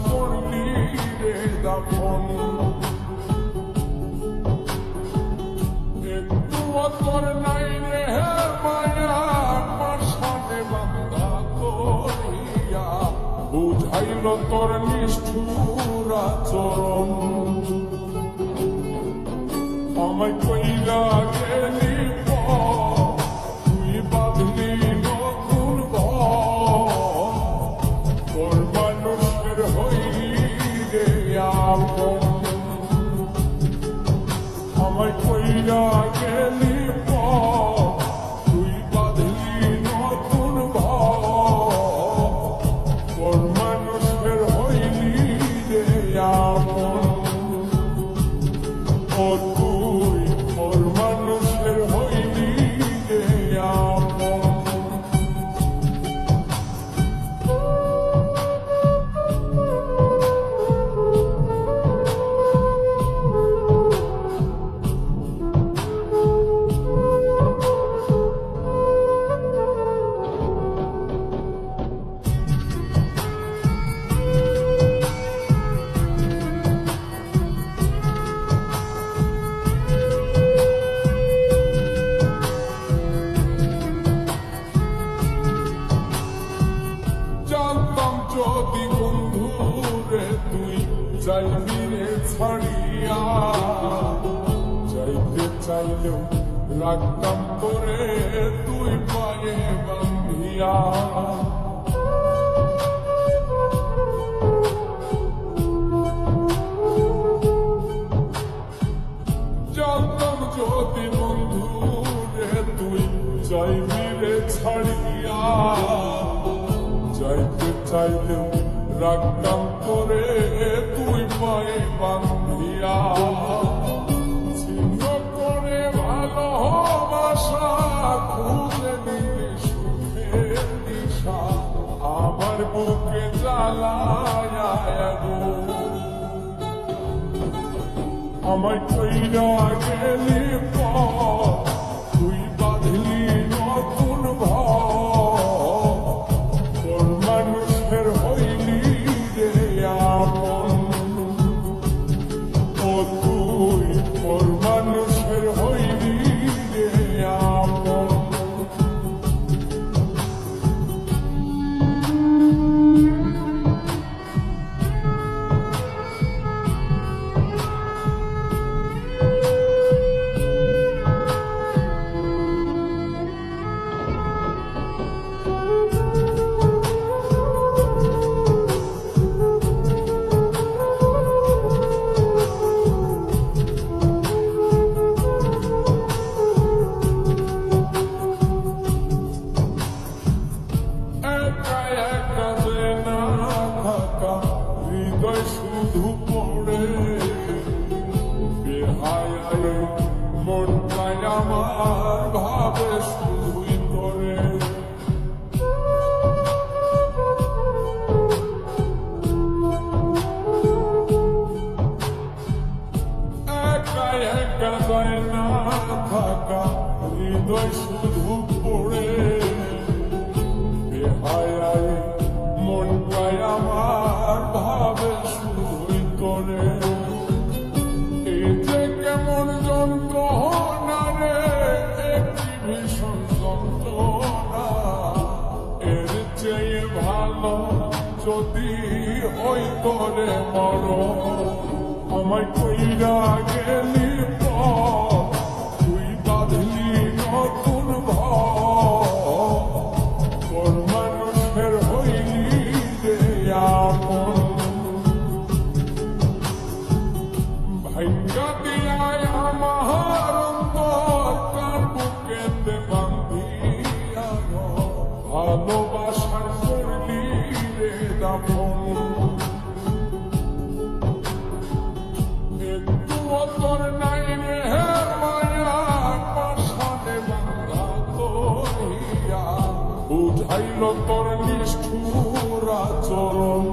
করলি রে দাফন একটু তোর নাই রে মায়া আমার সাথে বান্ধা করিয়া বুঝাইল তোর নিষ্ঠুর আচরণ আমায় কইরা গেলি তুই বাঁধলি নতুন তোর মানুষের হইলি রে আপন আমায় কইরা গেলি তুই বাঁধলি নতুন তোর মানুষের হইলি রে আপন ও তুই তোর মানুষের হইলি রে আপন যদি বন্ধু রে তুই যাইবি রে ছাড়িয়া যাইতে চাইলেও রাখতাম তোরে তুই পায়ে বান্ধিয়া জানতাম যদি বন্ধু রে তুই যাইবি রে ছাড়িয়া যাইতে চাইলেও রাখতাম তোরে তুই পায়ে বান্ধিয়া ছিন্ন করে ভালোবাসা খুঁজে নিলে সুখের দিশা আমার বুকে জ্বালায় আমায় কইরা গেলি তুই বাঁধলি নতুন তোর মানুষের হইলি রে আপন ও তুই তোর মানুষের হইলি রে আপন হৃদয় শুধু পড়ে বেহায় মনটাই আমার ভাবে শুধুই করে একা একা যায় না থাকা হৃদয় শুধু পড়ে বেহায় মনটাই আমার ভাবে শুধুই করে এই যে কেমন যন্ত্রণা রে একটি ভীষণ যন্ত্রণা এর চেয়ে ভালো যদি হইতো রে মরণ আমায় কইরা গেলি তুই বাঁধলি নতুন তোর মানুষের হইলি রে আপন ভাইঙ্গা দিয়ায় আমার অন্তর কার বুকেতে বান্ধিয়া ভালোবাসার করলি রে দাফন একটু তোর নাই রে মায়া আমার সাথে বান্ধা করিয়া বুঝাইল তোর নিষ্ঠুর আচরণ